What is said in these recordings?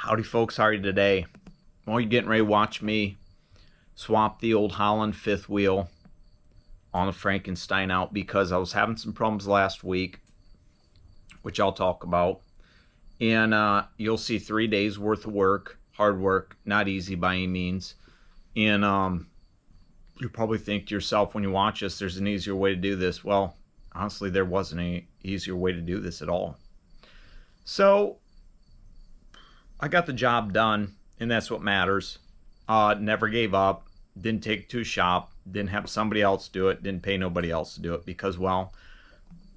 Howdy folks, how are you today? Well, you're getting ready to watch me swap the old Holland fifth wheel on the Frankenstein out because I was having some problems last week, which I'll talk about. And you'll see 3 days worth of work, hard work, not easy by any means. And you probably think to yourself when you watch this, there's an easier way to do this. Well, honestly, there wasn't any easier way to do this at all. So I got the job done, and that's what matters. Never gave up, didn't take it to a shop, didn't have somebody else do it, didn't pay nobody else to do it because, well,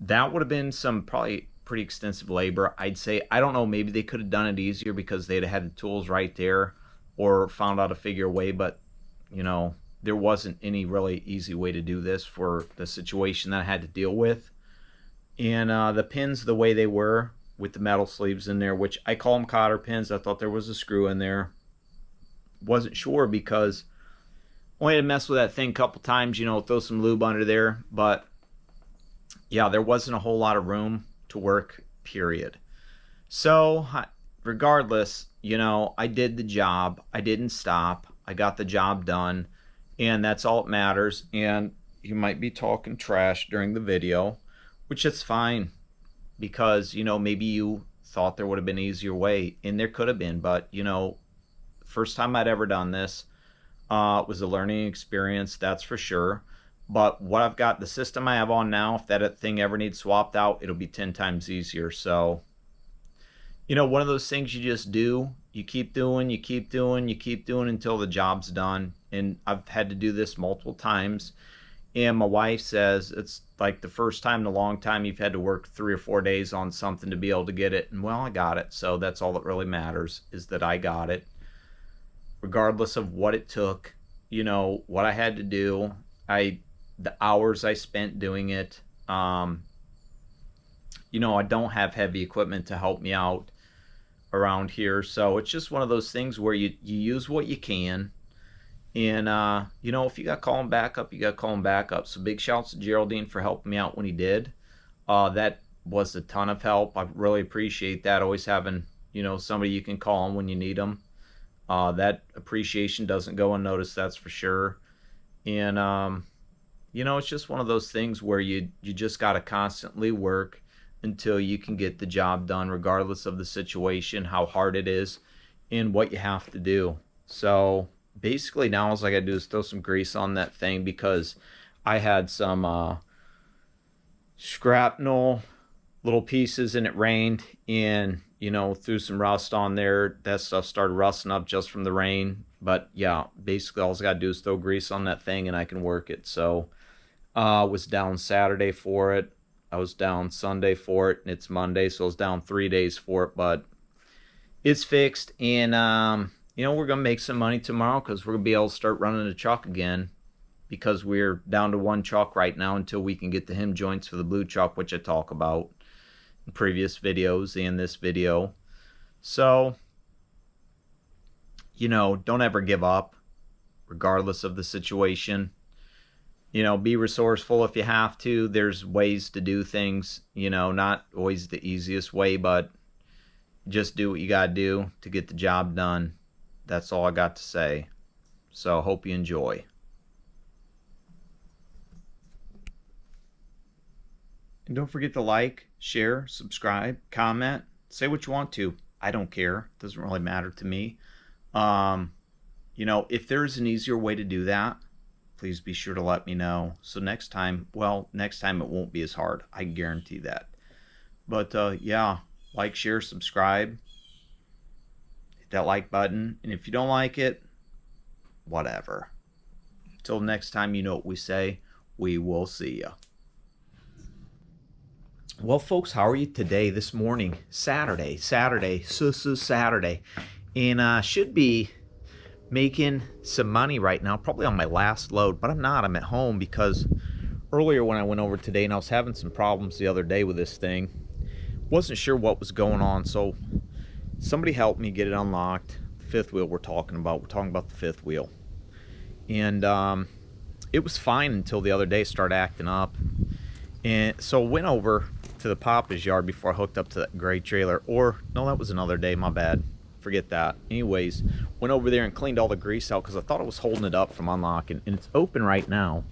that would have been some probably pretty extensive labor. I'd say, I don't know, maybe they could have done it easier because they'd have had the tools right there or found out a figure way, but, you know, there wasn't any really easy way to do this for the situation that I had to deal with. And the pins the way they were, with the metal sleeves in there, which I call them cotter pins. I thought there was a screw in there. Wasn't sure because only had to mess with that thing a couple times, you know, throw some lube under there. But yeah, there wasn't a whole lot of room to work, period. So regardless, you know, I did the job. I didn't stop. I got the job done, and that's all that matters. And you might be talking trash during the video, which is fine, because, you know, maybe you thought there would have been an easier way, and there could have been, but, you know, first time I'd ever done this, was a learning experience, that's for sure. But what I've got, the system I have on now, if that thing ever needs swapped out, it'll be 10 times easier. So, you know, one of those things you just do, you keep doing, you keep doing, you keep doing until the job's done. And I've had to do this multiple times. And my wife says it's like the first time in a long time you've had to work 3 or 4 days on something to be able to get it. And well, I got it. So that's all that really matters, is that I got it. Regardless of what it took, you know, what I had to do, the hours I spent doing it. You know, I don't have heavy equipment to help me out around here. So it's just one of those things where you use what you can. And, you know, if you got to call him back up, you got to call him back up. So big shouts to Aerodyne for helping me out when he did. That was a ton of help. I really appreciate that. Always having, you know, somebody you can call on when you need them. That appreciation doesn't go unnoticed, that's for sure. And, you know, it's just one of those things where you just got to constantly work until you can get the job done, regardless of the situation, how hard it is, and what you have to do. So basically now all I gotta do is throw some grease on that thing, because I had some shrapnel little pieces and it rained, and, you know, threw some rust on there. That stuff started rusting up just from the rain. But yeah, basically all I gotta do is throw grease on that thing and I can work it. So I was down Saturday for it, I was down Sunday for it, and it's Monday, so I was down 3 days for it. But it's fixed, and you know, we're going to make some money tomorrow because we're going to be able to start running the chuck again, because we're down to one chuck right now until we can get the hem joints for the blue chuck, which I talk about in previous videos and this video. So, you know, don't ever give up, regardless of the situation. You know, be resourceful if you have to. There's ways to do things, you know, not always the easiest way, but just do what you got to do to get the job done. That's all I got to say. So hope you enjoy. And don't forget to like, share, subscribe, comment, say what you want to. I don't care. It doesn't really matter to me. You know, if there's an easier way to do that, please be sure to let me know. So next time, well, next time it won't be as hard. I guarantee that. But yeah, like, share, subscribe. That like button, and if you don't like it, whatever. Until next time, you know what we say, we will see ya. Well folks, how are you today, this morning? Saturday, and should be making some money right now, probably on my last load, but I'm not. I'm at home because earlier when I went over today, and I was having some problems the other day with this thing, wasn't sure what was going on, so somebody helped me get it unlocked. The fifth wheel we're talking about the fifth wheel. And it was fine until the other day started acting up. And so I went over to the Papa's yard before I hooked up to that gray trailer. Or, no, that was another day, my bad. forget that. Anyways, went over there and cleaned all the grease out because I thought it was holding it up from unlocking, and it's open right now.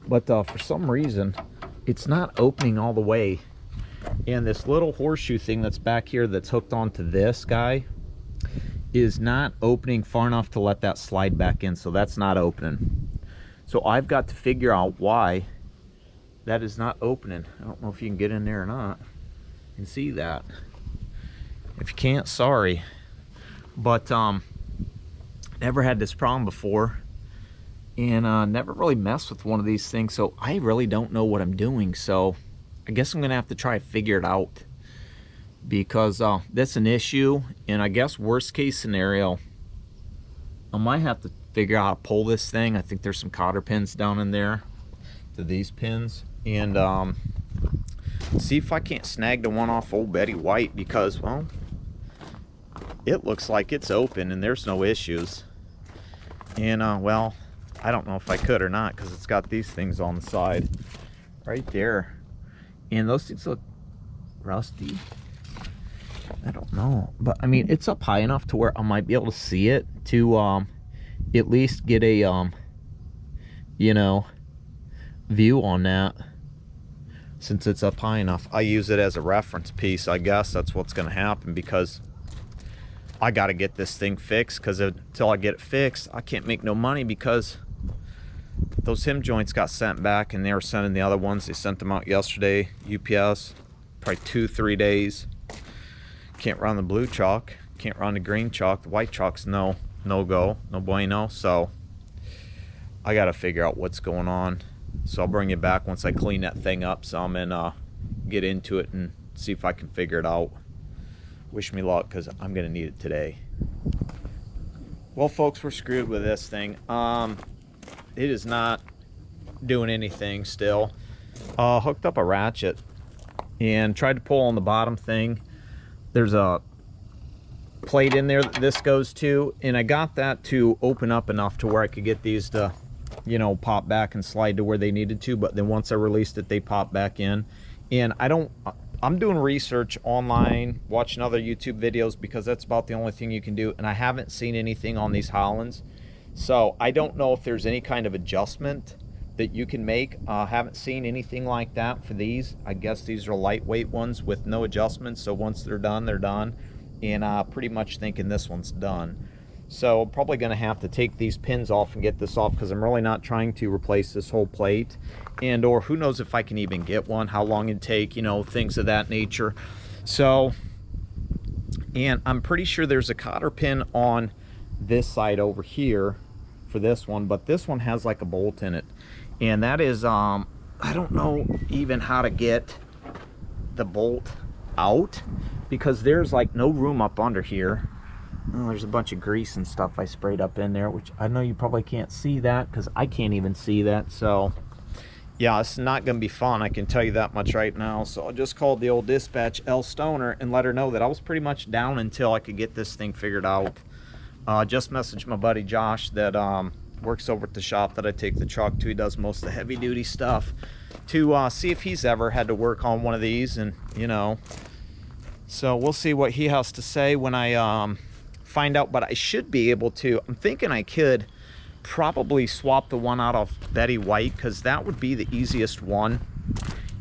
But for some reason, it's not opening all the way. And this little horseshoe thing that's back here that's hooked onto this guy is not opening far enough to let that slide back in, so that's not opening. So I've got to figure out why that is not opening. I don't know if you can get in there or not and see that. If you can't, sorry. But never had this problem before, and never really messed with one of these things, so I really don't know what I'm doing. So I guess I'm gonna have to try to figure it out, because that's an issue. And I guess worst case scenario, I might have to figure out how to pull this thing. I think there's some cotter pins down in there to these pins, and see if I can't snag the one off old Betty White, because, well, it looks like it's open and there's no issues. And well, I don't know if I could or not, because it's got these things on the side right there, and those things look rusty. I don't know, but I mean, it's up high enough to where I might be able to see it to at least get a you know, view on that. Since it's up high enough, I use it as a reference piece. I guess that's what's going to happen, because I got to get this thing fixed, because until I get it fixed, I can't make no money, because those hem joints got sent back, and they were sending the other ones. They sent them out yesterday, UPS, probably 2-3 days. Can't run the blue chalk, can't run the green chalk. The white chalk's no go, no bueno. So I got to figure out what's going on. So I'll bring you back once I clean that thing up some and get into it and see if I can figure it out. Wish me luck, because I'm going to need it today. Well, folks, we're screwed with this thing. It is not doing anything still. Hooked up a ratchet and tried to pull on the bottom thing. There's a plate in there that this goes to, and I got that to open up enough to where I could get these to, you know, pop back and slide to where they needed to. But then once I released it, they popped back in. And I'm doing research online, watching other YouTube videos, because that's about the only thing you can do, and I haven't seen anything on these Hollands. So I don't know if there's any kind of adjustment that you can make. Haven't seen anything like that for these. I guess these are lightweight ones with no adjustments, so once they're done, they're done. And pretty much thinking this one's done. So I'm probably going to have to take these pins off and get this off, because I'm really not trying to replace this whole plate. And or who knows if I can even get one, how long it'd take, you know, things of that nature. So, and I'm pretty sure there's a cotter pin on this side over here for this one, but this one has like a bolt in it. And that is, I don't know even how to get the bolt out, because there's like no room up under here. Oh, there's a bunch of grease and stuff I sprayed up in there, which I know you probably can't see that, because I can't even see that. So yeah, it's not going to be fun, I can tell you that much right now. So I just called the old dispatch L Stoner and let her know that I was pretty much down until I could get this thing figured out. Just messaged my buddy Josh that works over at the shop that I take the truck to. He does most of the heavy duty stuff, to see if he's ever had to work on one of these, and you know, so we'll see what he has to say when I find out. But I should be able to, I'm thinking I could probably swap the one out of Betty White, because that would be the easiest one,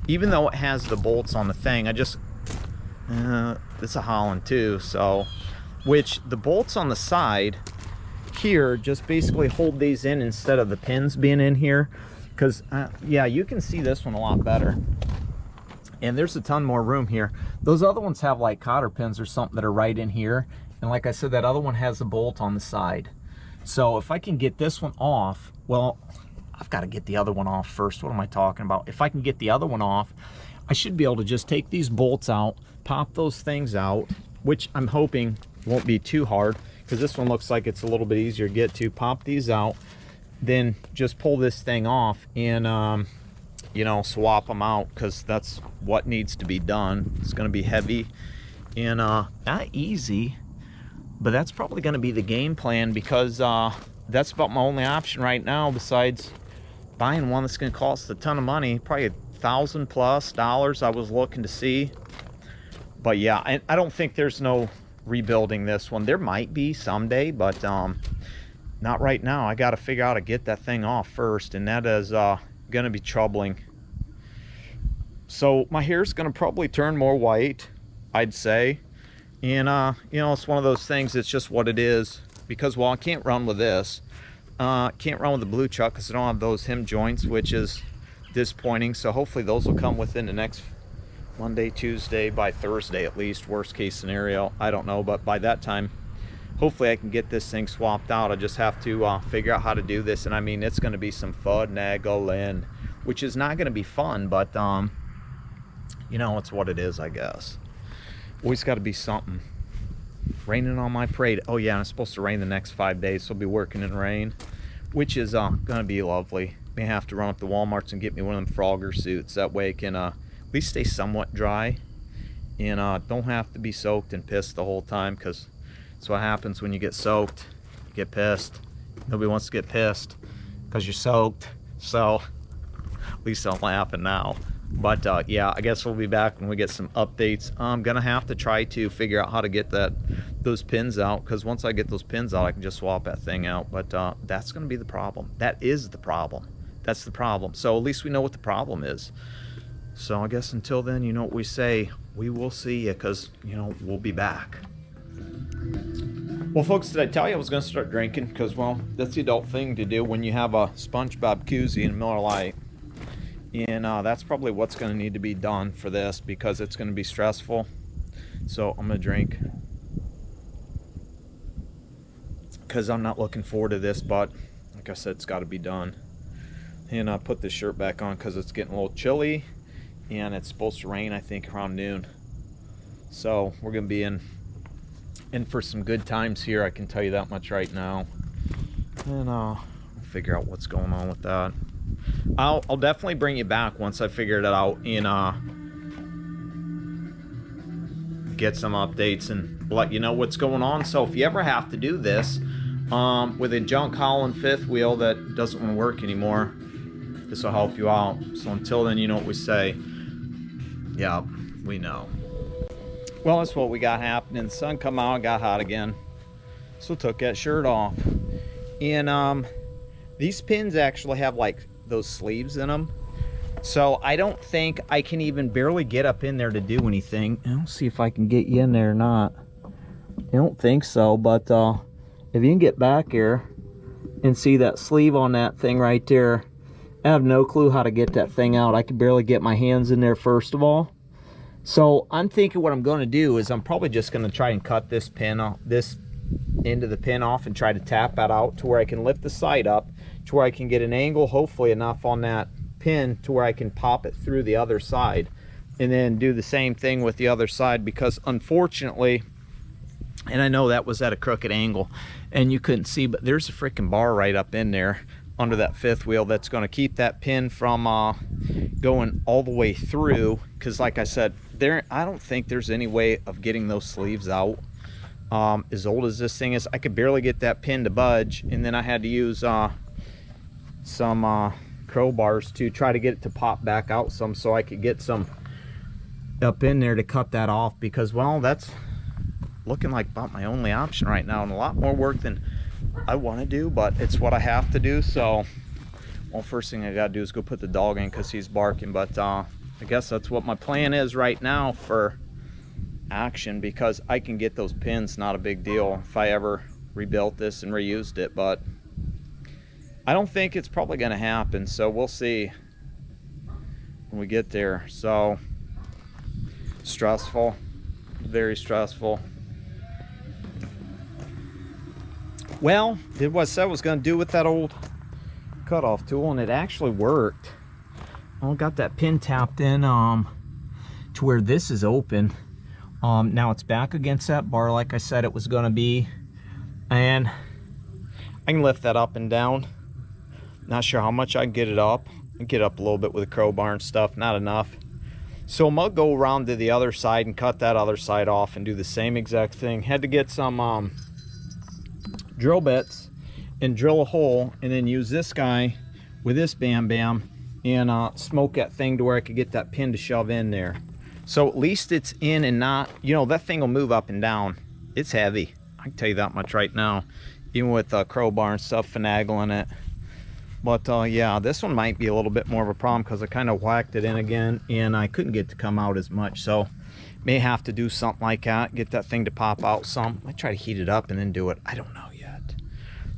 even though it has the bolts on the thing. I just it's a Holland too, so, which the bolts on the side here just basically hold these in instead of the pins being in here, because yeah, you can see this one a lot better, and there's a ton more room here. Those other ones have like cotter pins or something that are right in here, and like I said, that other one has a bolt on the side. So if I can get this one off, well, I've got to get the other one off first. What am I talking about? If I can get the other one off, I should be able to just take these bolts out, pop those things out, which I'm hoping won't be too hard, because this one looks like it's a little bit easier to get to. Pop these out, then just pull this thing off and you know, swap them out, because that's what needs to be done. It's going to be heavy and not easy, but that's probably going to be the game plan, because that's about my only option right now, besides buying one that's going to cost a ton of money, probably $1,000+ I was looking to see. But yeah, I don't think there's no rebuilding this one. There might be someday, but not right now. I got to figure out how to get that thing off first, and that is going to be troubling. So my hair's going to probably turn more white, I'd say. And you know, it's one of those things, it's just what it is. Because, well, I can't run with this. Can't run with the blue chuck because I don't have those hem joints, which is disappointing. So hopefully those will come within the next Monday, Tuesday, by Thursday at least, worst case scenario. I don't know, but by that time, hopefully I can get this thing swapped out. I just have to figure out how to do this. And I mean, it's going to be some finagling, which is not going to be fun, but you know, it's what it is, I guess. Always got to be something. Raining on my parade. Oh yeah, and it's supposed to rain the next 5 days, so I'll be working in rain, which is gonna be lovely. May have to run up to Walmart's and get me one of them Frogger suits. That way I can at least stay somewhat dry and don't have to be soaked and pissed the whole time, because that's what happens when you get soaked. You get pissed. Nobody wants to get pissed because you're soaked. So at least I'm laughing now. But yeah, I guess we'll be back when we get some updates. I'm gonna have to try to figure out how to get those pins out, because once I get those pins out, I can just swap that thing out. But that's gonna be the problem. That is the problem. That's the problem. So at least we know what the problem is. So I guess until then, you know what we say, we will see you, because, you know, we'll be back. Well, folks, did I tell you I was gonna start drinking? Because, well, that's the adult thing to do when you have a SpongeBob koozie and Miller Lite. And that's probably what's going to need to be done for this, because it's going to be stressful. So I'm going to drink, because I'm not looking forward to this, but like I said, it's got to be done. And I put this shirt back on because it's getting a little chilly, and it's supposed to rain, I think, around noon. So we're going to be in for some good times here, I can tell you that much right now. And we'll figure out what's going on with that. I'll definitely bring you back once I figure it out and get some updates and let you know what's going on. So if you ever have to do this with a junk Holland fifth wheel that doesn't want to work anymore, this will help you out. So until then, you know what we say. Yeah, we know. Well, that's what we got happening. The sun come out, got hot again, so took that shirt off. And these pins actually have like those sleeves in them, so I don't think I can even barely get up in there to do anything. I'll see if I can get you in there or not. I don't think so, but if you can get back here and see that sleeve on that thing right there, I have no clue how to get that thing out. I can barely get my hands in there, first of all. So I'm thinking what I'm going to do is I'm probably just going to try and cut this pin off, this end of the pin off, and try to tap that out to where I can lift the side up, to where I can get an angle, hopefully enough on that pin to where I can pop it through the other side, and then do the same thing with the other side. Because unfortunately, and I know that was at a crooked angle and you couldn't see, but there's a freaking bar right up in there under that fifth wheel that's going to keep that pin from going all the way through. Because like I said, I don't think there's any way of getting those sleeves out. As old as this thing is, I could barely get that pin to budge, and then I had to use some crowbars to try to get it to pop back out some, so I could get some up in there to cut that off. Because, well, that's looking like about my only option right now, and a lot more work than I want to do, but it's what I have to do. So, well, first thing I gotta do is go put the dog in because he's barking. But I guess that's what my plan is right now for action, because I can get those pins, not a big deal if I ever rebuilt this and reused it. But I don't think it's probably going to happen, so we'll see when we get there. So stressful, very stressful. Well, did what I said I was going to do with that old cutoff tool, and it actually worked. I got that pin tapped in to where this is open. Now it's back against that bar like I said it was going to be, and I can lift that up and down. Not sure how much I can get it up. I can get up a little bit with a crowbar and stuff, not enough. So I'm gonna go around to the other side and cut that other side off and do the same exact thing. Had to get some drill bits and drill a hole, and then use this guy with this bam bam and smoke that thing to where I could get that pin to shove in there. So at least it's in and not, you know, that thing will move up and down. It's heavy. I can tell you that much right now. Even with crowbar and stuff finagling it. But yeah, this one might be a little bit more of a problem because I kind of whacked it in again and I couldn't get it to come out as much. So may have to do something like that, get that thing to pop out some. I might try to heat it up and then do it. I don't know yet.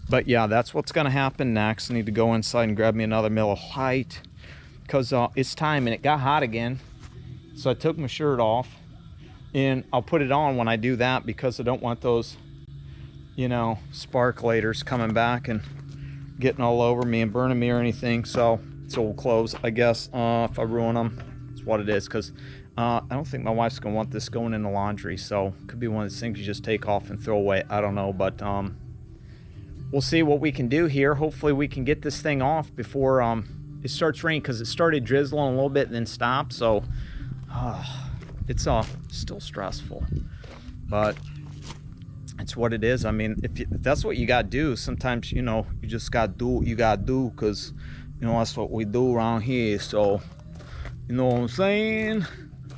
But yeah, that's what's going to happen next. I need to go inside and grab me another Miller Lite because it's time, and it got hot again. So I took my shirt off, and I'll put it on when I do that because I don't want those, you know, sparklators coming back and getting all over me and burning me or anything. So it's old clothes, I guess. If I ruin them, it's what it is. Because I don't think my wife's gonna want this going in the laundry. So it could be one of those things you just take off and throw away. I don't know, but we'll see what we can do here. Hopefully we can get this thing off before it starts raining, because it started drizzling a little bit and then stopped. So it's still stressful, but it's what it is. I mean, if that's what you gotta do, sometimes, you know, you just gotta do what you gotta do, because, you know, that's what we do around here. So, you know what I'm saying?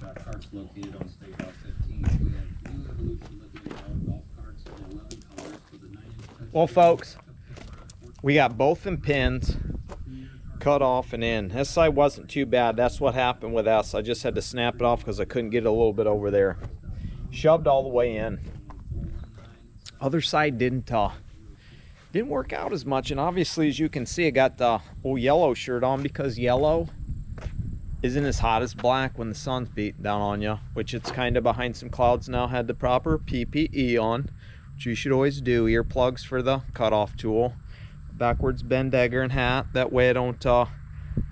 Got carts located on State Route 15. We have new Evolution lithium golf carts in 11 colors for the 9-inch. Well, folks, we got both them pins cut off and in. This side wasn't too bad. That's what happened with us. I just had to snap it off because I couldn't get it a little bit over there. Shoved all the way in. Other side didn't work out as much, and obviously, as you can see, I got the old yellow shirt on because yellow isn't as hot as black when the sun's beating down on you, which it's kind of behind some clouds now. Had the proper PPE on, which you should always do. Earplugs for the cutoff tool, backwards bend dagger and hat, that way I don't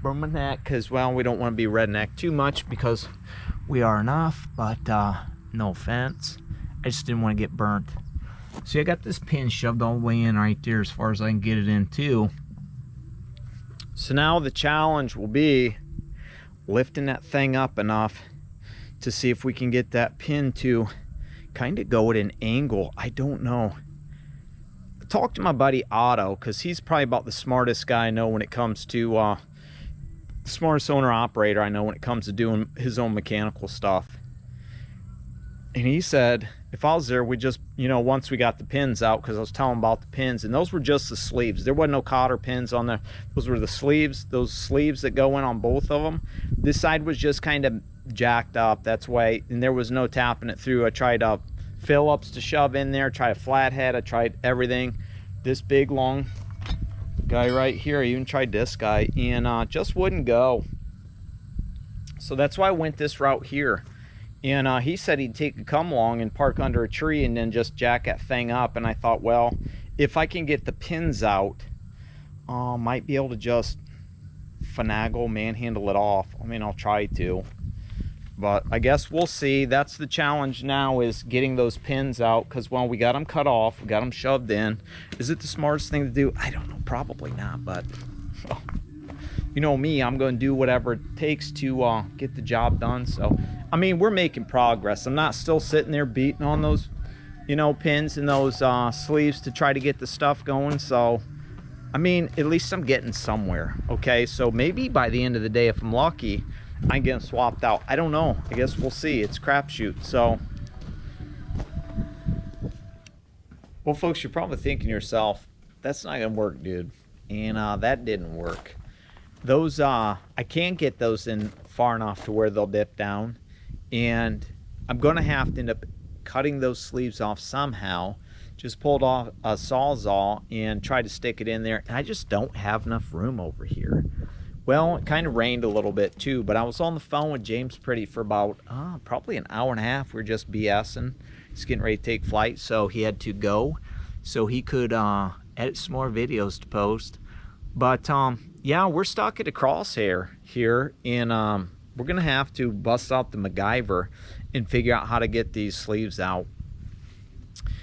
burn my neck, because, well, we don't want to be redneck too much because we are enough, but no offense, I just didn't want to get burnt. See, I got this pin shoved all the way in right there as far as I can get it in too. So now the challenge will be lifting that thing up enough to see if we can get that pin to kind of go at an angle. I don't know. I talked to my buddy Otto, because he's probably about the smartest guy I know when it comes to smartest owner operator I know when it comes to doing his own mechanical stuff. And he said if I was there, we just, you know, once we got the pins out, because I was telling him about the pins, and those were just the sleeves. There wasn't no cotter pins on there. Those were the sleeves, those sleeves that go in on both of them. This side was just kind of jacked up. That's why, and there was no tapping it through. I tried Phillips to shove in there, tried a flathead, I tried everything. This big long guy right here, I even tried this guy, and just wouldn't go. So that's why I went this route here. And he said he'd take a come along and park under a tree and then just jack that thing up. And I thought, well, if I can get the pins out, might be able to just finagle, manhandle it off. I mean, I'll try to, but I guess we'll see. That's the challenge now, is getting those pins out, because, well, we got them cut off, we got them shoved in. Is it the smartest thing to do? I don't know, probably not, but well, you know me, I'm going to do whatever it takes to get the job done. So, I mean, we're making progress. I'm not still sitting there beating on those, you know, pins and those sleeves to try to get the stuff going. So, I mean, at least I'm getting somewhere. Okay, so maybe by the end of the day, if I'm lucky, I'm getting swapped out. I don't know. I guess we'll see. It's crapshoot. So, well, folks, you're probably thinking to yourself, that's not going to work, dude. And that didn't work. Those, I can't get those in far enough to where they'll dip down. And I'm going to have to end up cutting those sleeves off somehow. Just pulled off a Sawzall and tried to stick it in there. And I just don't have enough room over here. Well, it kind of rained a little bit too, but I was on the phone with James Pretty for about probably an hour and a half. We were just BSing. He's getting ready to take flight, so he had to go so he could edit some more videos to post. But yeah, we're stuck at a crosshair here, and we're gonna have to bust out the MacGyver and figure out how to get these sleeves out.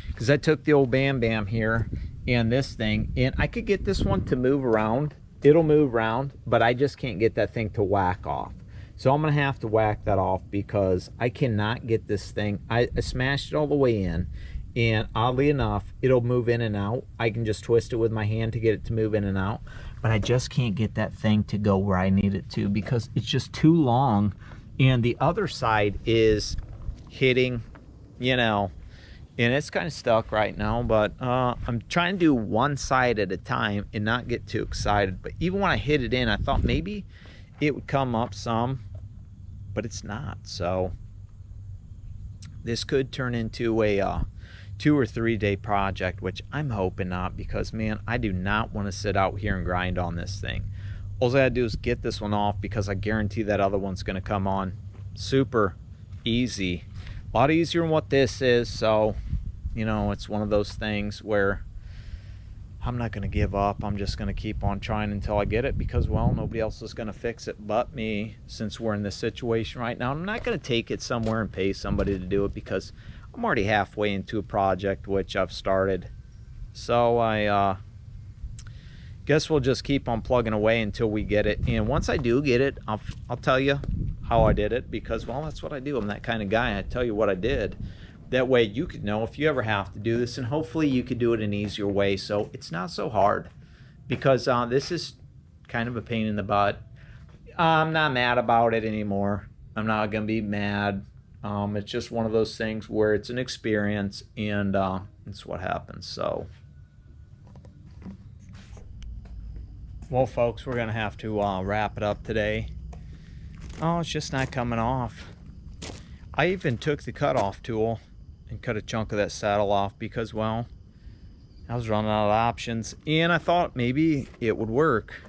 Because I took the old Bam Bam here and this thing, and I could get this one to move around. It'll move around, but I just can't get that thing to whack off. So I'm gonna have to whack that off, because I cannot get this thing. I smashed it all the way in, and oddly enough, it'll move in and out. I can just twist it with my hand to get it to move in and out, but I just can't get that thing to go where I need it to, because it's just too long. And the other side is hitting, you know, and it's kind of stuck right now, but I'm trying to do one side at a time and not get too excited. But even when I hit it in, I thought maybe it would come up some, but it's not. So this could turn into a 2 or 3 day project, which I'm hoping not, because man, I do not want to sit out here and grind on this thing. All I gotta do is get this one off, because I guarantee that other one's gonna come on super easy, a lot easier than what this is. So you know, it's one of those things where I'm not going to give up. I'm just going to keep on trying until I get it, because, well, nobody else is going to fix it but me, since we're in this situation right now. I'm not going to take it somewhere and pay somebody to do it, because I'm already halfway into a project which I've started. So I guess we'll just keep on plugging away until we get it. And once I do get it, I'll tell you how I did it, because, well, that's what I do. I'm that kind of guy. I tell you what I did. That way you could know if you ever have to do this, and hopefully you could do it an easier way, so it's not so hard, because this is kind of a pain in the butt. I'm not mad about it anymore. I'm not going to be mad. It's just one of those things where it's an experience, and it's what happens. So, well, folks, we're going to have to wrap it up today. Oh, it's just not coming off. I even took the cutoff tool and cut a chunk of that saddle off, because, well, I was running out of options, and I thought maybe it would work,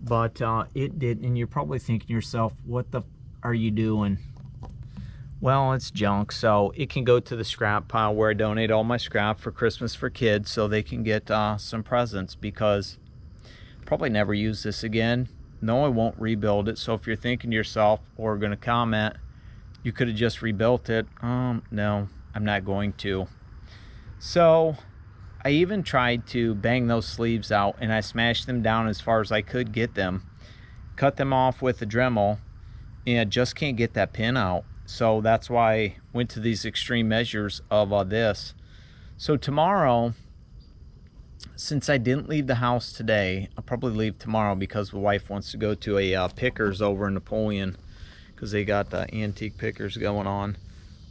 but it didn't. And you're probably thinking to yourself, what the are you doing? Well, it's junk, so it can go to the scrap pile, where I donate all my scrap for Christmas for kids, so they can get some presents, because I'll probably never use this again. No, I won't rebuild it. So if you're thinking to yourself, or going to comment, you could have just rebuilt it, no, I'm not going to. So I even tried to bang those sleeves out, and I smashed them down as far as I could get them, cut them off with a Dremel, and I just can't get that pin out. So that's why I went to these extreme measures of this. So tomorrow, since I didn't leave the house today, I'll probably leave tomorrow, because the wife wants to go to a pickers over in Napoleon, because they got the antique pickers going on.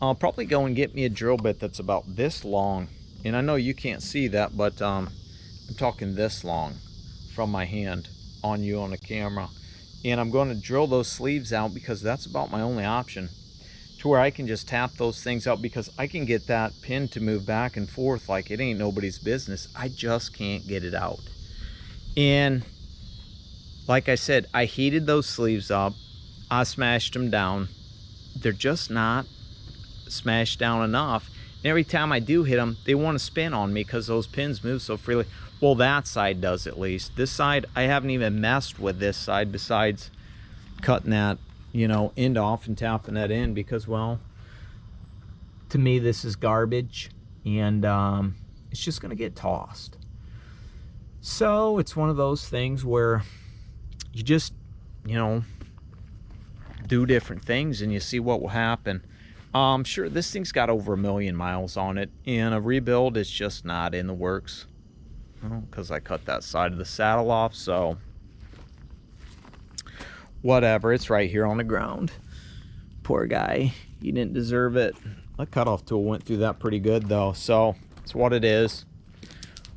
I'll probably go and get me a drill bit that's about this long, and I know you can't see that, but I'm talking this long from my hand on you on the camera, and I'm going to drill those sleeves out, because that's about my only option, to where I can just tap those things out, because I can get that pin to move back and forth like it ain't nobody's business. I just can't get it out. And like I said, I heated those sleeves up, I smashed them down. They're just not smashed down enough, and every time I do hit them, they want to spin on me, because those pins move so freely. Well, that side does, at least. This side, I haven't even messed with this side, besides cutting that, you know, end off and tapping that in, because, well, to me this is garbage, and it's just gonna get tossed. So it's one of those things where you just, you know, do different things and you see what will happen. Sure, this thing's got over 1 million miles on it, and a rebuild is just not in the works, because I cut that side of the saddle off. So whatever, it's right here on the ground. Poor guy, he didn't deserve it. The cutoff tool went through that pretty good though, so it's what it is.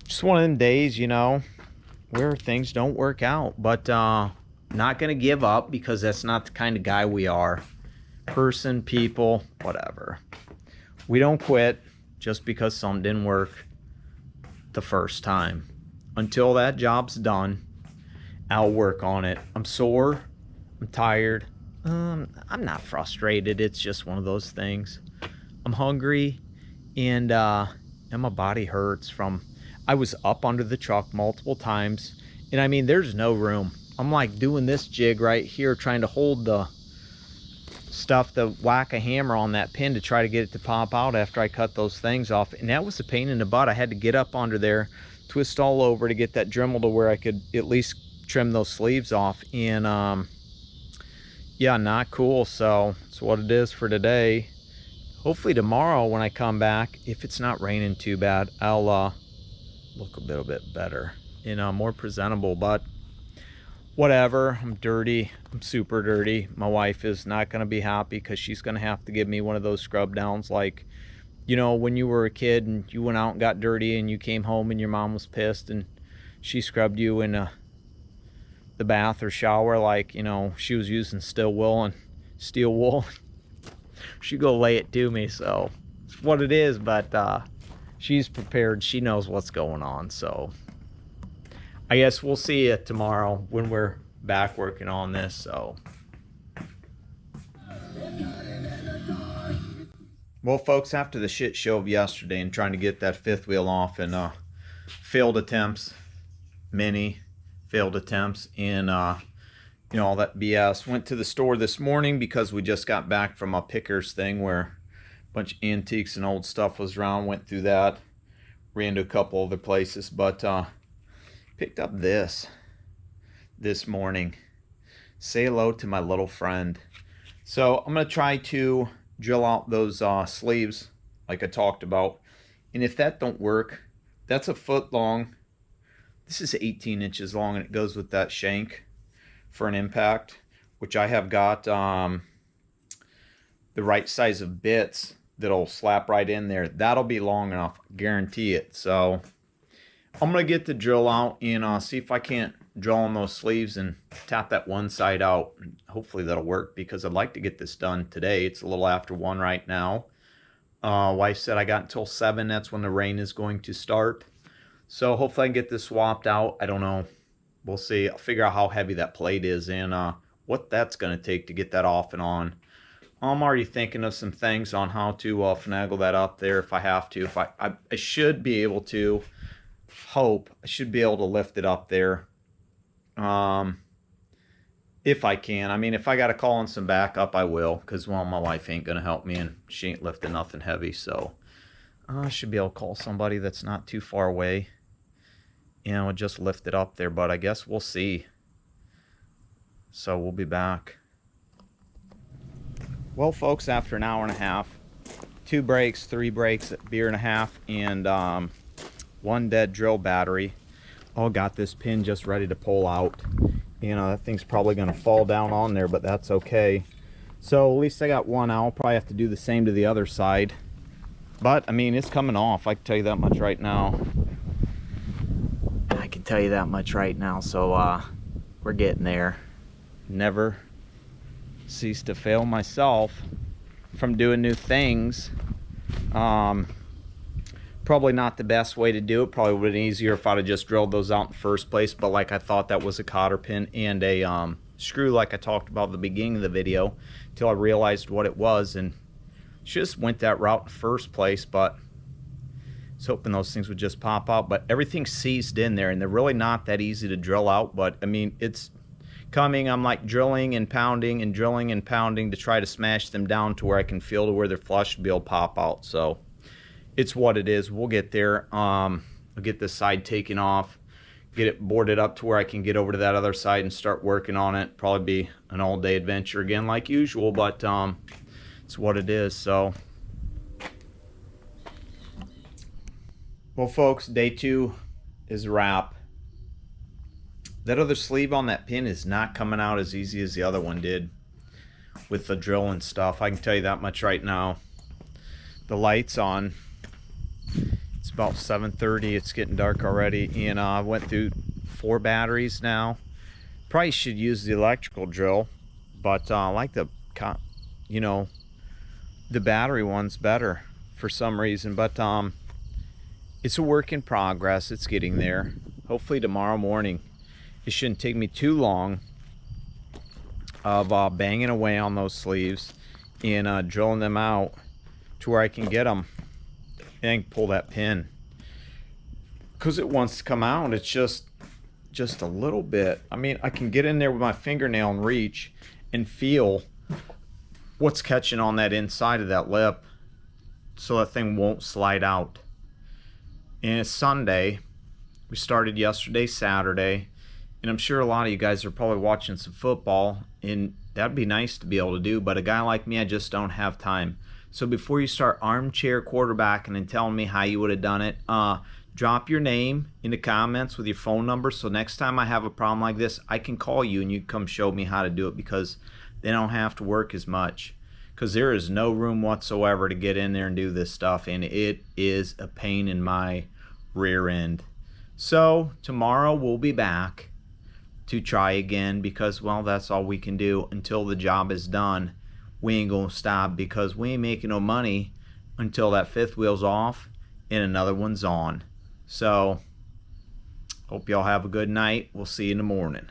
Just one of them days, you know, where things don't work out, but not gonna give up, because that's not the kind of guy we are. Person, people, whatever. We don't quit just because something didn't work the first time. Until that job's done, I'll work on it. I'm sore, I'm tired, I'm not frustrated. It's just one of those things. I'm hungry, and my body hurts from, I was up under the truck multiple times, and I mean, there's no room. I'm like doing this jig right here, trying to hold the stuff to whack a hammer on that pin to try to get it to pop out after I cut those things off, and that was a pain in the butt. I had to get up under there, twist all over to get that Dremel to where I could at least trim those sleeves off, and yeah, not cool. So it's what it is for today. Hopefully tomorrow when I come back, if it's not raining too bad, I'll look a little bit better and more presentable. But whatever, I'm dirty, I'm super dirty. My wife is not going to be happy, because she's going to have to give me one of those scrub downs like you know, when you were a kid and you went out and got dirty and you came home and your mom was pissed and she scrubbed you in the bath or shower like, you know, she was using steel wool. She'd go lay it to me, so it's what it is. But she's prepared. She knows what's going on. So I guess we'll see you tomorrow when we're back working on this. So, well, folks, after the shit show of yesterday and trying to get that fifth wheel off and failed attempts, many failed attempts, and you know, all that BS, went to the store this morning because we just got back from a pickers thing where a bunch of antiques and old stuff was around. Went through that, ran to a couple other places, but picked up this morning. Say hello to my little friend. So I'm gonna try to drill out those sleeves like I talked about, and if that don't work, that's a foot long. This is 18 inches long, and it goes with that shank for an impact, which I have got the right size of bits that'll slap right in there. That'll be long enough, guarantee it. So I'm gonna get the drill out and see if I can't drill on those sleeves and tap that one side out. Hopefully that'll work, because I'd like to get this done today. It's a little after 1 right now. Wife said I got until 7. That's when the rain is going to start. So hopefully I can get this swapped out. I don't know. We'll see. I'll figure out how heavy that plate is and what that's going to take to get that off and on. I'm already thinking of some things on how to finagle that up there if I have to. I should be able to, hope, I should be able to lift it up there. If I can. I mean, if I got to call on some backup, I will, because, well, my wife ain't going to help me and she ain't lifting nothing heavy. So I should be able to call somebody that's not too far away. You know, just lift it up there, but I guess we'll see. So we'll be back. Well, folks, after an hour and a half, 2 breaks, 3 breaks, a beer and a half, and 1 dead drill battery. All got this pin just ready to pull out. You know, that thing's probably going to fall down on there, but that's okay. So at least I got 1 out. I'll probably have to do the same to the other side. But, I mean, it's coming off. I can tell you that much right now. So we're getting there. Never cease to fail myself from doing new things. Probably not the best way to do it. Probably would have been easier if I'd have just drilled those out in the first place, but like I thought that was a cotter pin and a screw like I talked about at the beginning of the video, until I realized what it was and just went that route in the first place. But I was hoping those things would just pop out, but everything's seized in there and they're really not that easy to drill out. But I mean, it's coming. I'm like drilling and pounding and drilling and pounding to try to smash them down to where I can feel to where they're flush to be able to pop out. So it's what it is. We'll get there. I'll get this side taken off, get it boarded up to where I can get over to that other side and start working on it. Probably be an all-day adventure again like usual, but it's what it is. So, well, folks, day 2 is a wrap. That other sleeve on that pin is not coming out as easy as the other one did with the drill and stuff. I can tell you that much right now. The light's on. It's about 7:30. It's getting dark already, and I went through 4 batteries now. Probably should use the electrical drill, but I like the, you know, the battery one's better for some reason. But it's a work in progress. It's getting there. Hopefully tomorrow morning. It shouldn't take me too long of banging away on those sleeves and drilling them out to where I can get them and pull that pin, because it wants to come out. It's just a little bit. I mean, I can get in there with my fingernail and reach and feel what's catching on that inside of that lip, so that thing won't slide out. And it's Sunday. We started yesterday, Saturday, and I'm sure a lot of you guys are probably watching some football, and that'd be nice to be able to do, but a guy like me, I just don't have time. So before you start armchair quarterbacking and telling me how you would have done it, drop your name in the comments with your phone number, so next time I have a problem like this, I can call you and you can come show me how to do it, because they don't have to work as much. because there is no room whatsoever to get in there and do this stuff, and it is a pain in my rear end. So tomorrow we'll be back to try again, because, well, that's all we can do until the job is done. We ain't gonna stop, because we ain't making no money until that fifth wheel's off and another one's on. So hope y'all have a good night. We'll see you in the morning.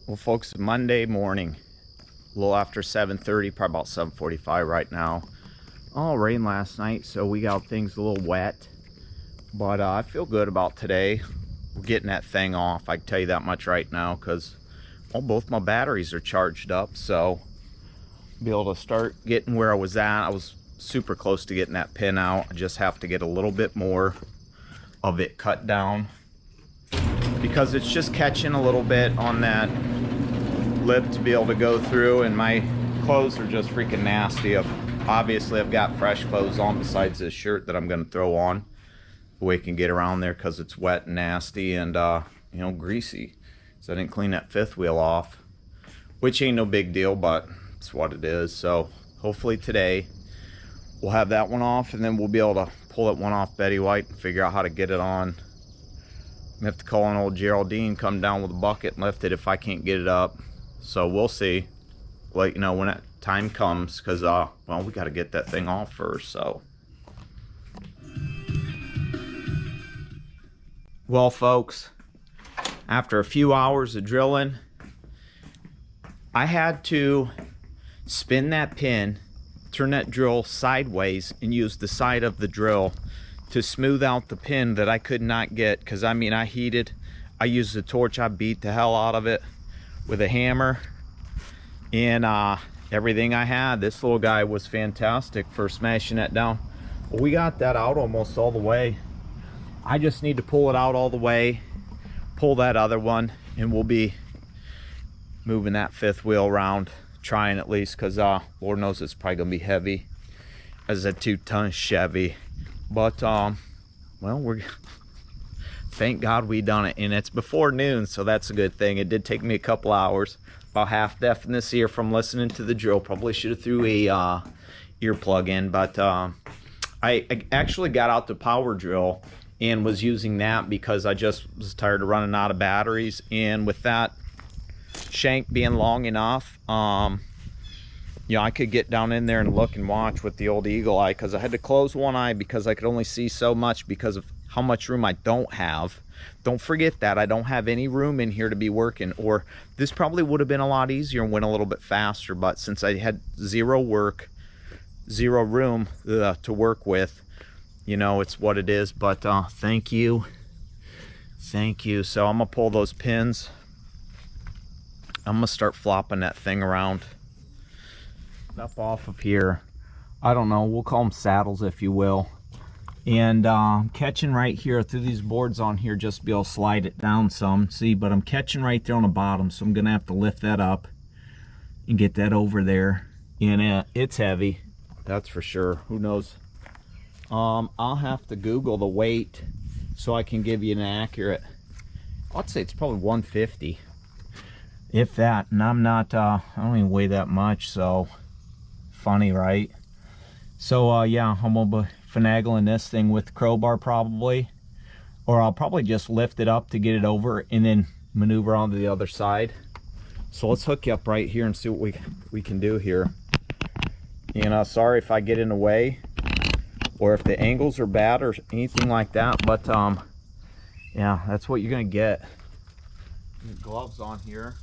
Well, folks, Monday morning, a little after 7:30, probably about 7:45 right now. Oh, rain last night, so we got things a little wet, but I feel good about today. We're getting that thing off, I can tell you that much right now, because, well, both my batteries are charged up, so be able to start getting where I was at. I was super close to getting that pin out. I just have to get a little bit more of it cut down, because it's just catching a little bit on that lip to be able to go through, and my clothes are just freaking nasty. Obviously I've got fresh clothes on besides this shirt that I'm going to throw on. We can get around there because it's wet and nasty and you know, greasy, so I didn't clean that fifth wheel off, which ain't no big deal, but it's what it is. So hopefully today we'll have that one off, and then we'll be able to pull that one off Betty White and figure out how to get it on. I have to call an old Geraldine, come down with a bucket and lift it if I can't get it up. So we'll see, like, you know, when that time comes, because well, we got to get that thing off first. So, well, folks, after a few hours of drilling, I had to spin that pin, turn that drill sideways, and use the side of the drill to smooth out the pin that I could not get, because I mean, I used the torch, I beat the hell out of it with a hammer, and everything I had. This little guy was fantastic for smashing that down. Well, we got that out almost all the way. I just need to pull it out all the way, pull that other one, and we'll be moving that fifth wheel around, trying at least, because Lord knows it's probably gonna be heavy as a 2-ton Chevy. But well, we're thank God we done it, and it's before noon, so that's a good thing. It did take me a couple hours, about half deaf in this ear from listening to the drill. Probably should have threw a earplug in, but I actually got out the power drill and was using that because I just was tired of running out of batteries, and with that shank being long enough, you know, I could get down in there and look and watch with the old eagle eye, because I had to close one eye because I could only see so much because of how much room I don't have. Don't forget that I don't have any room in here to be working, or this probably would have been a lot easier and went a little bit faster, but since I had zero room to work with, you know, it's what it is. But thank you. So I'm gonna pull those pins. I'm gonna start flopping that thing around up off of here. I don't know, we'll call them saddles, if you will. And catching right here through these boards on here, just to be able to slide it down some. See, but I'm catching right there on the bottom, so I'm gonna have to lift that up and get that over there. And it's heavy, that's for sure. Who knows? I'll have to Google the weight so I can give you an accurate. I'd say it's probably 150, if that. And I'm not, I don't even weigh that much, so funny, right? So yeah, I'm gonna be finagling this thing with the crowbar probably, or I'll probably just lift it up to get it over and then maneuver onto the other side. So let's hook you up right here and see what we can do here. You know, sorry if I get in the way or if the angles are bad or anything like that, but yeah, that's what you're gonna get. Gloves on here.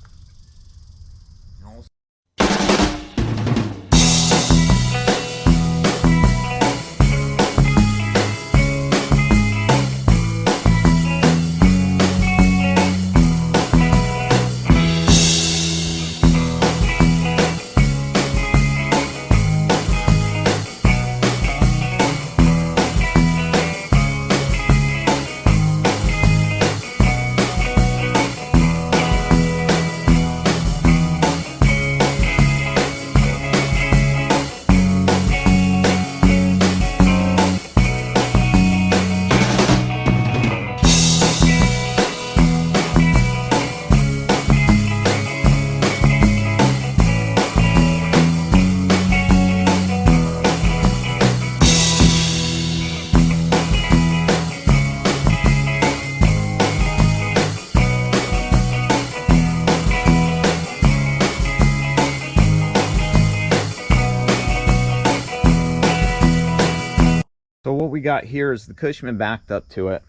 got here is the Cushman backed up to it.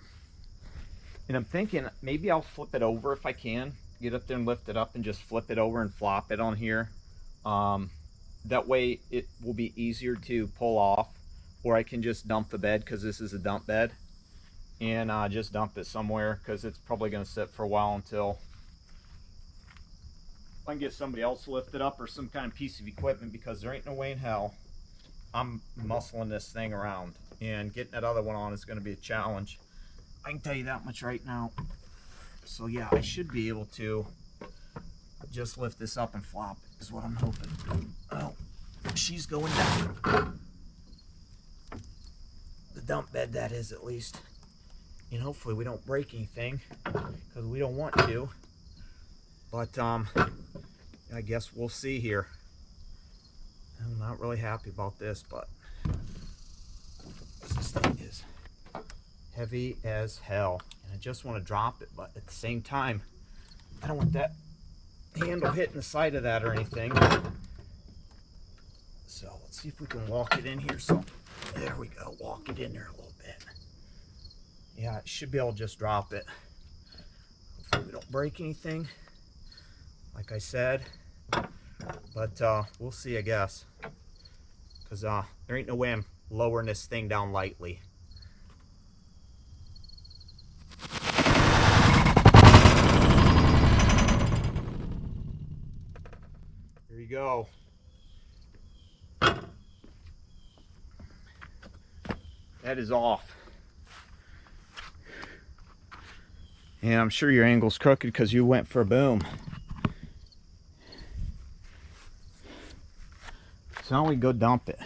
And I'm thinking maybe I'll flip it over if I can. Get up there and lift it up and just flip it over and flop it on here. That way it will be easier to pull off. Or I can just dump the bed because this is a dump bed. And just dump it somewhere because it's probably going to sit for a while until I can get somebody else to lift it up or some kind of piece of equipment, because there ain't no way in hell I'm muscling this thing around. And getting that other one on is going to be a challenge. I can tell you that much right now. So yeah, I should be able to just lift this up and flop it, is what I'm hoping. Oh, she's going down. The dump bed, that is, at least. And hopefully we don't break anything, because we don't want to. But I guess we'll see here. I'm not really happy about this, but this thing is heavy as hell. And I just want to drop it, but at the same time, I don't want that handle hitting the side of that or anything. So let's see if we can walk it in here. So there we go, walk it in there a little bit. Yeah, it should be able to just drop it. Hopefully we don't break anything, like I said. But we'll see, I guess. Because there ain't no way I'm lowering this thing down lightly. There you go. That is off. And I'm sure your angle's crooked because you went for a boom. So now we go dump it.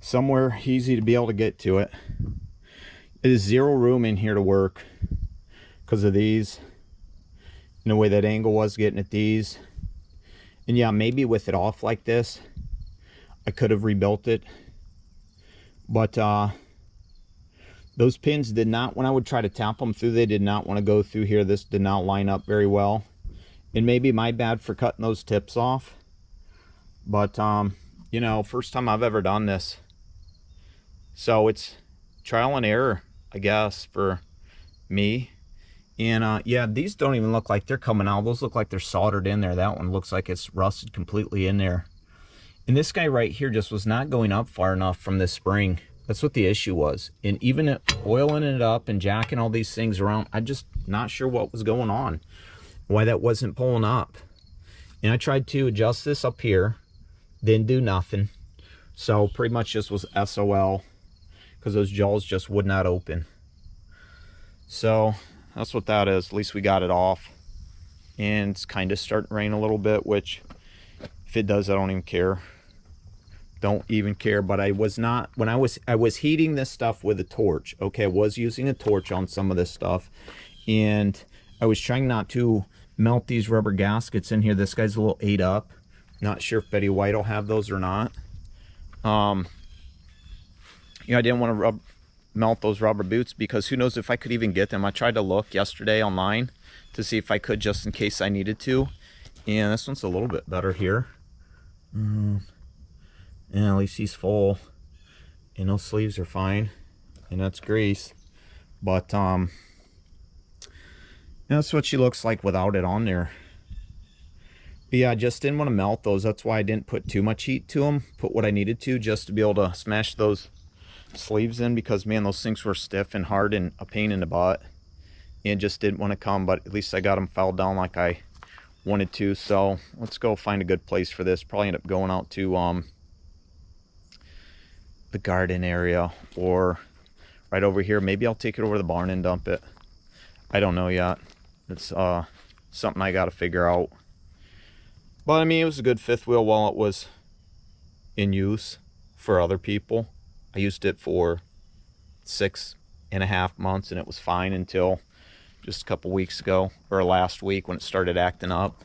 Somewhere easy to be able to get to it. It is zero room in here to work because of these. And the way that angle was getting at these. And yeah, maybe with it off like this, I could have rebuilt it. But those pins did not, when I would try to tap them through, they did not want to go through here. This did not line up very well. And maybe my bad for cutting those tips off. But, you know, first time I've ever done this. So it's trial and error, I guess, for me. And, yeah, these don't even look like they're coming out. Those look like they're soldered in there. That one looks like it's rusted completely in there. And this guy right here just was not going up far enough from this spring. That's what the issue was. And even oiling it up and jacking all these things around, I'm just not sure what was going on. Why that wasn't pulling up. And I tried to adjust this up here. Didn't do nothing. So pretty much just was SOL. Because those jaws just would not open. So that's what that is. At least we got it off. And it's kind of starting to rain a little bit. Which, if it does, I don't even care. Don't even care. But I was not, when I was heating this stuff with a torch. Okay, I was using a torch on some of this stuff. And I was trying not to melt these rubber gaskets in here. This guy's a little ate up. Not sure if Betty White will have those or not. You know, I didn't want to melt those rubber boots because who knows if I could even get them. I tried to look yesterday online to see if I could, just in case I needed to. And this one's a little bit better here. And at least he's full. And those sleeves are fine. And that's grease. But that's what she looks like without it on there. But yeah, I just didn't want to melt those. That's why I didn't put too much heat to them. Put what I needed to just to be able to smash those sleeves in, because man, those things were stiff and hard and a pain in the butt. And just didn't want to come, but at least I got them filed down like I wanted to. So let's go find a good place for this. Probably end up going out to the garden area or right over here. Maybe I'll take it over to the barn and dump it. I don't know yet. It's something I got to figure out. But I mean, it was a good fifth wheel while it was in use for other people. I used it for 6.5 months and it was fine until just a couple weeks ago, or last week when it started acting up.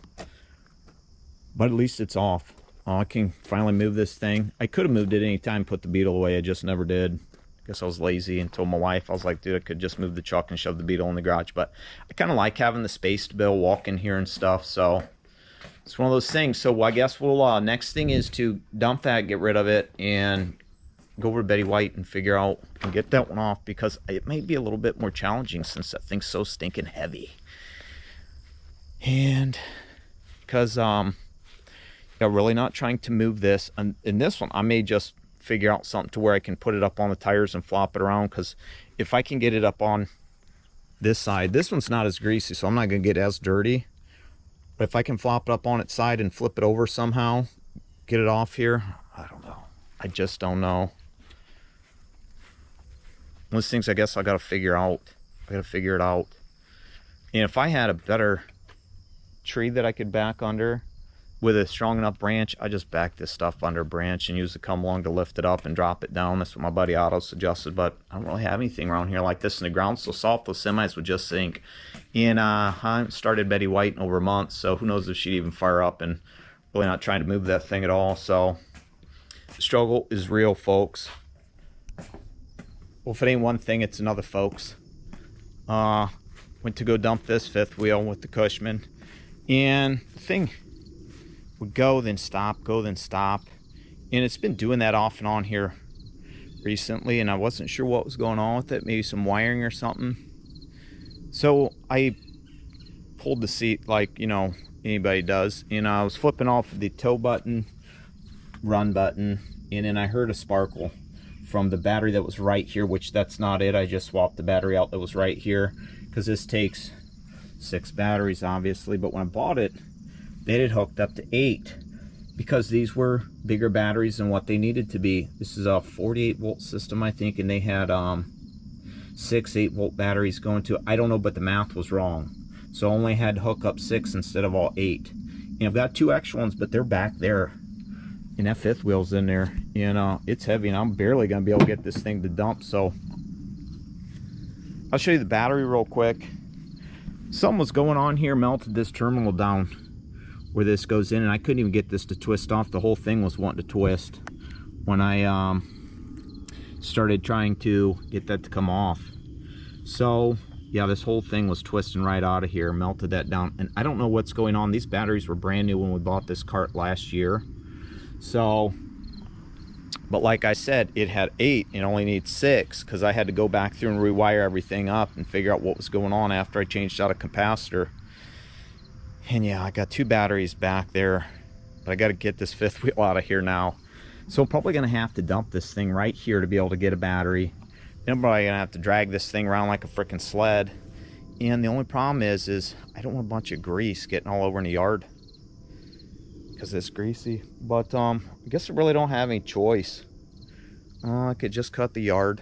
But at least it's off. I can finally move this thing. I could have moved it any time, put the beetle away. I just never did. I guess I was lazy and told my wife, I was like, dude, I could just move the truck and shove the beetle in the garage. But I kind of like having the space to be able to walk in here and stuff. So it's one of those things. So I guess we'll, next thing is to dump that, get rid of it, and go over to Betty White and figure out and get that one off, because it may be a little bit more challenging since that thing's so stinking heavy. And because yeah, really not trying to move this. And in this one, I may just figure out something to where I can put it up on the tires and flop it around, because if I can get it up on this side, this one's not as greasy, so I'm not going to get as dirty. But if I can flop it up on its side and flip it over somehow, get it off here, I don't know. I just don't know. Those things I guess I got to figure out. I got to figure it out. And if I had a better tree that I could back under with a strong enough branch, I just back this stuff under a branch and use the come along to lift it up and drop it down. That's what my buddy Otto suggested, but I don't really have anything around here like this, and the ground's so soft those semis would just sink. And I haven't started Betty White in over a month, so who knows if she'd even fire up, and really not trying to move that thing at all. So the struggle is real, folks. Well, if it ain't one thing, it's another, folks. Went to go dump this fifth wheel with the Cushman, and the thing would go then stop, go then stop, and it's been doing that off and on here recently, and I wasn't sure what was going on with it, maybe some wiring or something. So I pulled the seat like, you know, anybody does, and I was flipping off the tow button, run button, and then I heard a sparkle from the battery that was right here, which that's not it. I just swapped the battery out that was right here, because this takes 6 batteries obviously, but when I bought it they had it hooked up to 8 because these were bigger batteries than what they needed to be. This is a 48 volt system, I think, and they had 6 8-volt batteries going to it. I don't know, but the math was wrong, so I only had to hook up 6 instead of all 8. And I've got 2 extra ones, but they're back there, and that fifth wheel's in there, and it's heavy, and I'm barely gonna be able to get this thing to dump. So I'll show you the battery real quick. Something was going on here, melted this terminal down where this goes in, and I couldn't even get this to twist off. The whole thing was wanting to twist when I started trying to get that to come off. So yeah, this whole thing was twisting right out of here, melted that down, and I don't know what's going on. These batteries were brand new when we bought this cart last year. So, but like I said, it had 8 and only needs 6, because I had to go back through and rewire everything up and figure out what was going on after I changed out a capacitor. And yeah, I got 2 batteries back there, but I got to get this fifth wheel out of here now. So I'm probably going to have to dump this thing right here to be able to get a battery. Then I'm probably going to have to drag this thing around like a freaking sled. And the only problem is I don't want a bunch of grease getting all over in the yard, because it's greasy. But I guess I really don't have any choice. I could just cut the yard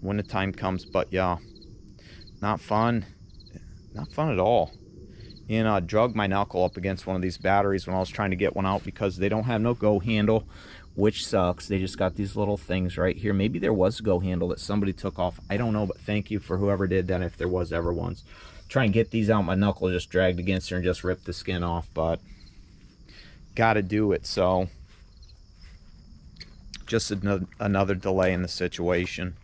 when the time comes, but yeah, not fun. Not fun at all. And I drug my knuckle up against one of these batteries when I was trying to get one out, because they don't have no go handle, which sucks. They just got these little things right here. Maybe there was a go handle that somebody took off, I don't know, but thank you for whoever did that, if there was ever ones. Try and get these out, my knuckle just dragged against there and just ripped the skin off, but gotta do it. So just another delay in the situation,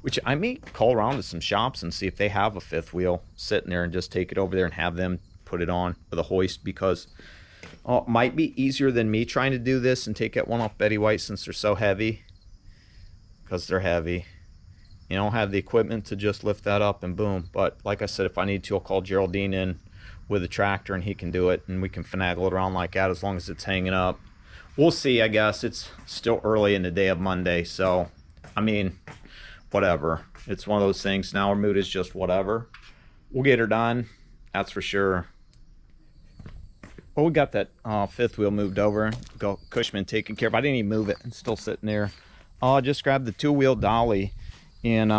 which I may call around to some shops and see if they have a fifth wheel sitting there and just take it over there and have them put it on with a hoist, because it might be easier than me trying to do this and take that one off Betty White, since they're so heavy, because they're heavy. You don't have the equipment to just lift that up and boom. But like I said, if I need to, I'll call Geraldine in with a tractor and he can do it, and we can finagle it around like that as long as it's hanging up. We'll see. I guess it's still early in the day of Monday, so I mean, whatever. It's one of those things. Now our mood is just whatever. We'll get her done, that's for sure. Well, we got that fifth wheel moved over. Go Cushman taken care of. I didn't even move it. It's still sitting there. I just grabbed the 2-wheel dolly and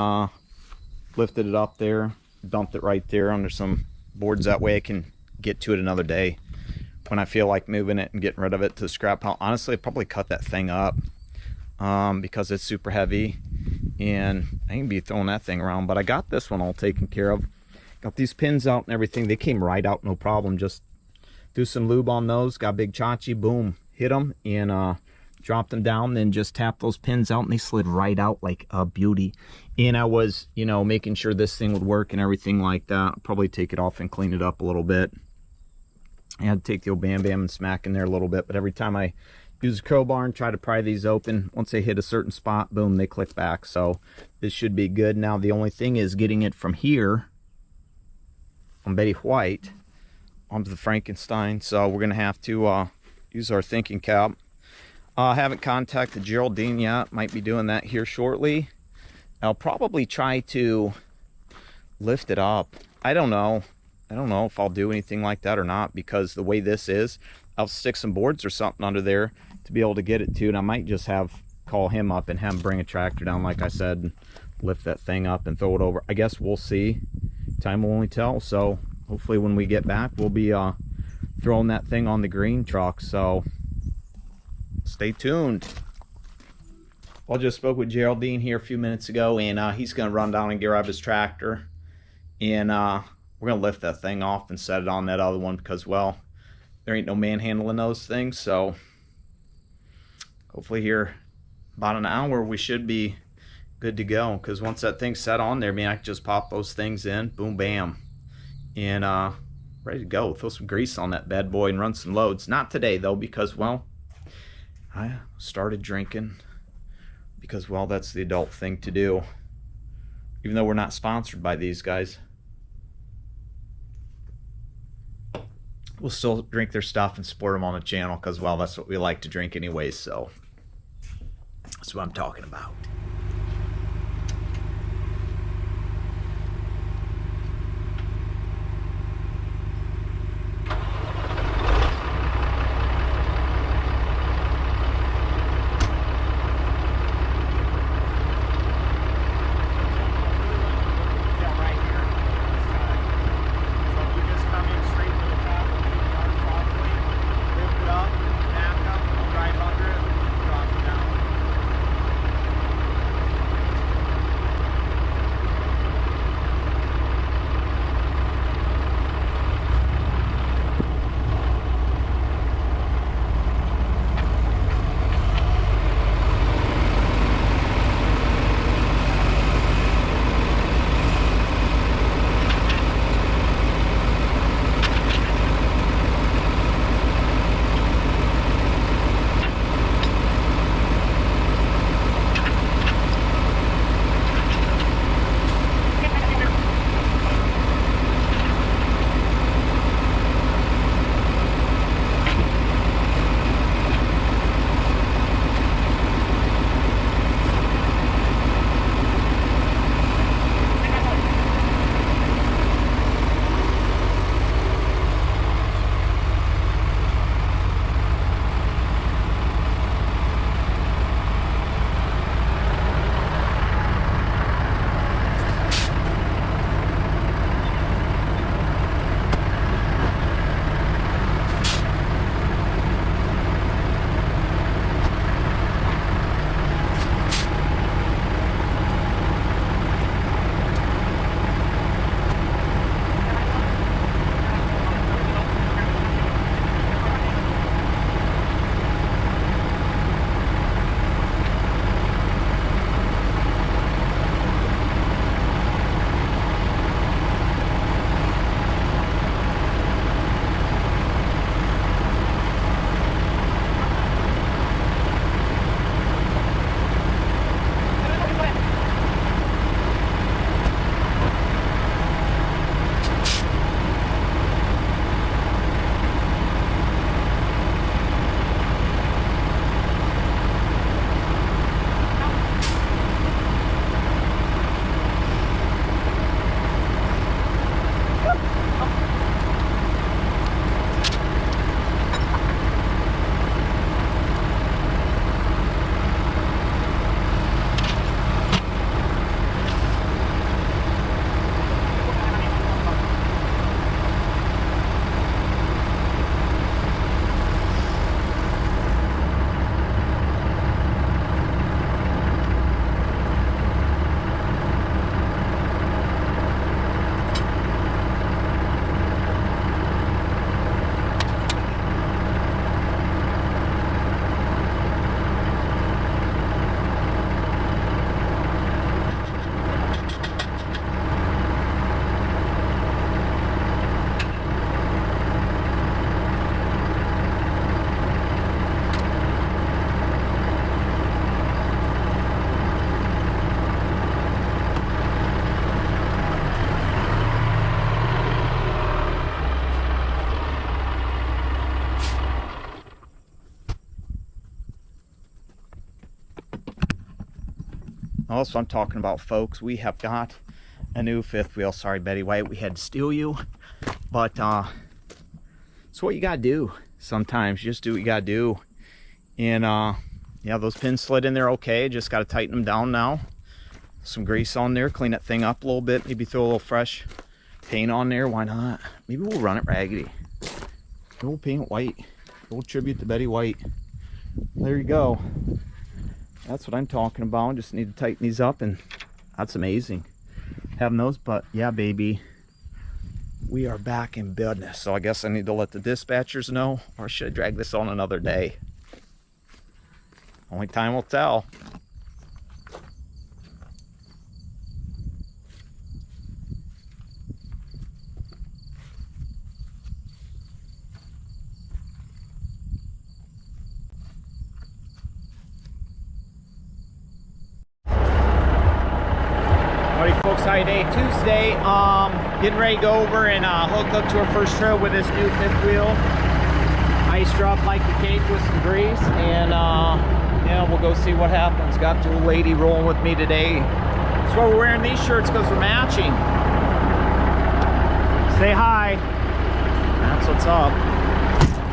lifted it up there, dumped it right there under some boards. That way I can get to it another day when I feel like moving it and getting rid of it to the scrap pile. Honestly, I'd probably cut that thing up because it's super heavy and I ain't be throwing that thing around. But I got this one all taken care of. Got these pins out and everything. They came right out, no problem. Just do some lube on those. Got a big chachi, boom, hit them and dropped them down, then just tap those pins out and they slid right out like a beauty. And I was, you know, making sure this thing would work and everything like that. I'll probably take it off and clean it up a little bit. I had to take the old Bam Bam and smack in there a little bit, but every time I use a crowbar and try to pry these open. Once they hit a certain spot, boom, they click back. So this should be good. Now the only thing is getting it from here on Betty White onto the Frankenstein. So we're gonna have to use our thinking cap. I haven't contacted Geraldine yet. Might be doing that here shortly. I'll probably try to lift it up. I don't know if I'll do anything like that or not, because the way this is, I'll stick some boards or something under there to be able to get it to, and I might just call him up and have him bring a tractor down, like I said, and lift that thing up and throw it over. I guess we'll see. Time will only tell. So hopefully when we get back, we'll be throwing that thing on the green truck. So stay tuned. I just spoke with Geraldine here a few minutes ago, and he's going to run down and grab his tractor, and we're going to lift that thing off and set it on that other one, because, well, there ain't no manhandling those things. So hopefully here about an hour we should be good to go, because once that thing's set on there, man, I can just pop those things in, boom, bam, and ready to go. Throw some grease on that bad boy and run some loads. Not today though, because, well, I started drinking, because, well, that's the adult thing to do, even though we're not sponsored by these guys. We'll still drink their stuff and support them on the channel, because, well, that's what we like to drink anyways. So that's what I'm talking about. Well, that's what I'm talking about, folks. We have got a new fifth wheel. Sorry, Betty White, we had to steal you. But it's what you gotta do sometimes. You just do what you gotta do. And yeah, those pins slid in there okay. Just gotta tighten them down now. Some grease on there, clean that thing up a little bit. Maybe throw a little fresh paint on there. Why not? Maybe we'll run it raggedy. Maybe we'll paint it white. A little tribute to Betty White. There you go. That's what I'm talking about. Just need to tighten these up, and that's amazing having those. But yeah, baby, we are back in business. So I guess I need to let the dispatchers know, or should I drag this on another day? Only time will tell. Alrighty, folks, hi, day Tuesday. Getting ready to go over and hook up to our first trail with this new fifth wheel. Iced her up like a cake with some grease, and yeah, we'll go see what happens. Got the old lady rolling with me today. That's why we're wearing these shirts, because we're matching. Say hi. That's what's up.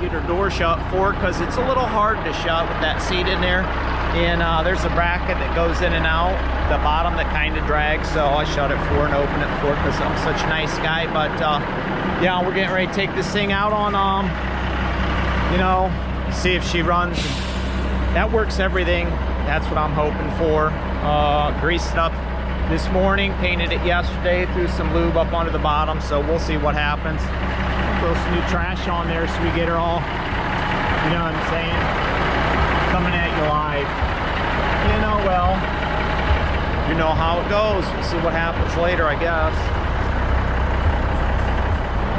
Get her door shut for her, because it's a little hard to shut with that seat in there. And there's a bracket that goes in and out, the bottom that kind of drags, so I shut it for her and open it for her because I'm such a nice guy. But yeah, we're getting ready to take this thing out on, you know, see if she runs. That works everything. That's what I'm hoping for. Greased it up this morning, painted it yesterday, threw some lube up onto the bottom, so we'll see what happens. Throw some new trash on there so we get her all, you know what I'm saying, coming at you live. You know, well, you know how it goes. We'll see what happens later, I guess.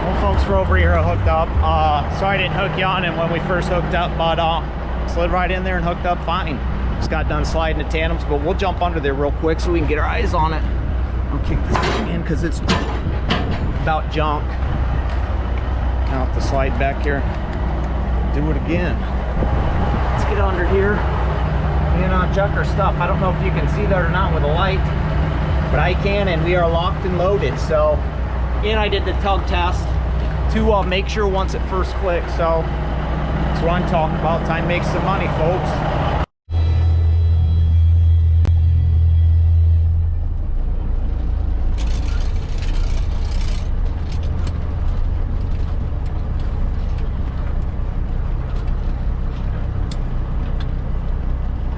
Well, folks, we're over here hooked up. Sorry I didn't hook you on and when we first hooked up, but slid right in there and hooked up fine. Just got done sliding the tandems, but we'll jump under there real quick so we can get our eyes on it. I'll kick this thing in because it's about junk. Now have to slide back here. Do it again. Let's get under here and check our stuff. I don't know if you can see that or not with a light, but I can, and we are locked and loaded. So, and I did the tug test to make sure once it first clicks. So that's what I'm talking about. Time to make some money, folks.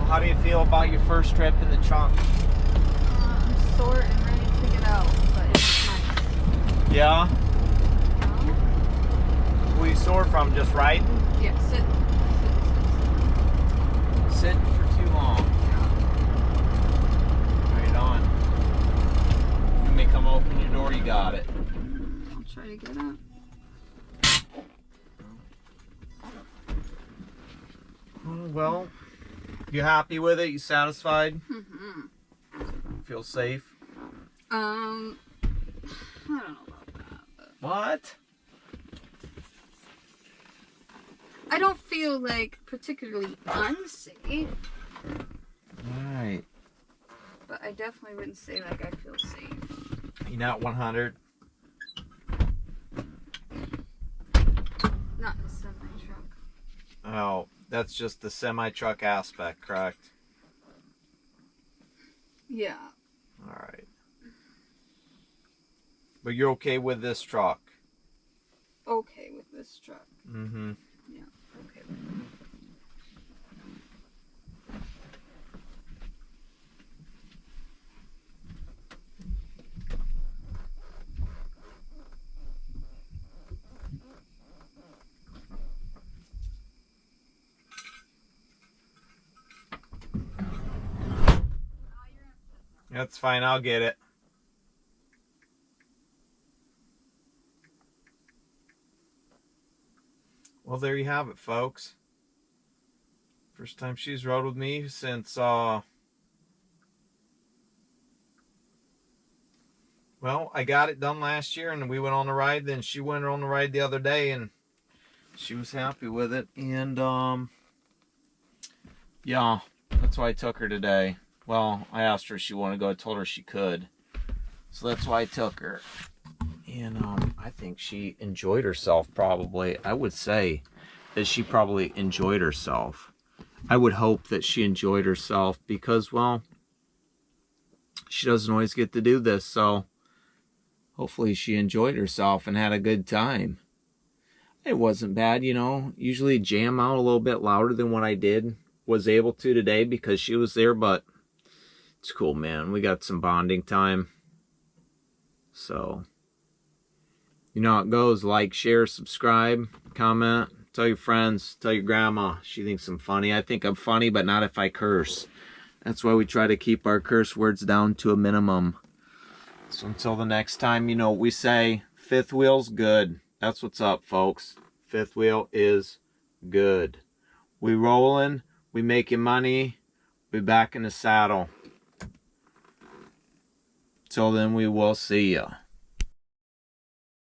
How do you feel about your first trip in the trunk? I'm sore and ready to get out, but it's nice. Yeah? Where you sore from? Just riding? Yeah, sit. Sitting for too long. Right on. Let me come open your door, you got it. I'll try to get up. Well, you happy with it? You satisfied? Mm-hmm. Feel safe? I don't know about that, but What? I don't feel like particularly unsafe, Alright. but I definitely wouldn't say like I feel safe. You not 100? Not in a semi-truck. Oh, that's just the semi-truck aspect, correct? Yeah. Alright. But you're okay with this truck? Okay with this truck. Mm-hmm. Yeah, okay with it. That's fine, I'll get it. Well, there you have it, folks. First time she's rode with me since, well, I got it done last year and we went on the ride. Then she went on the ride the other day and she was happy with it. And, yeah, that's why I took her today. Well, I asked her if she wanted to go. I told her she could. So that's why I took her. And I think she enjoyed herself probably. I would say that she probably enjoyed herself. I would hope that she enjoyed herself because, well, she doesn't always get to do this. So hopefully she enjoyed herself and had a good time. It wasn't bad, you know. Usually jam out a little bit louder than what I was able to today because she was there, but it's cool, man. We got some bonding time. So, you know how it goes. Like, share, subscribe, comment, tell your friends, tell your grandma. She thinks I'm funny. I think I'm funny, but not if I curse. That's why we try to keep our curse words down to a minimum. So until the next time, you know what we say, fifth wheel's good. That's what's up, folks. Fifth wheel is good. We rolling, we making money, we back in the saddle. Till then, we will see ya.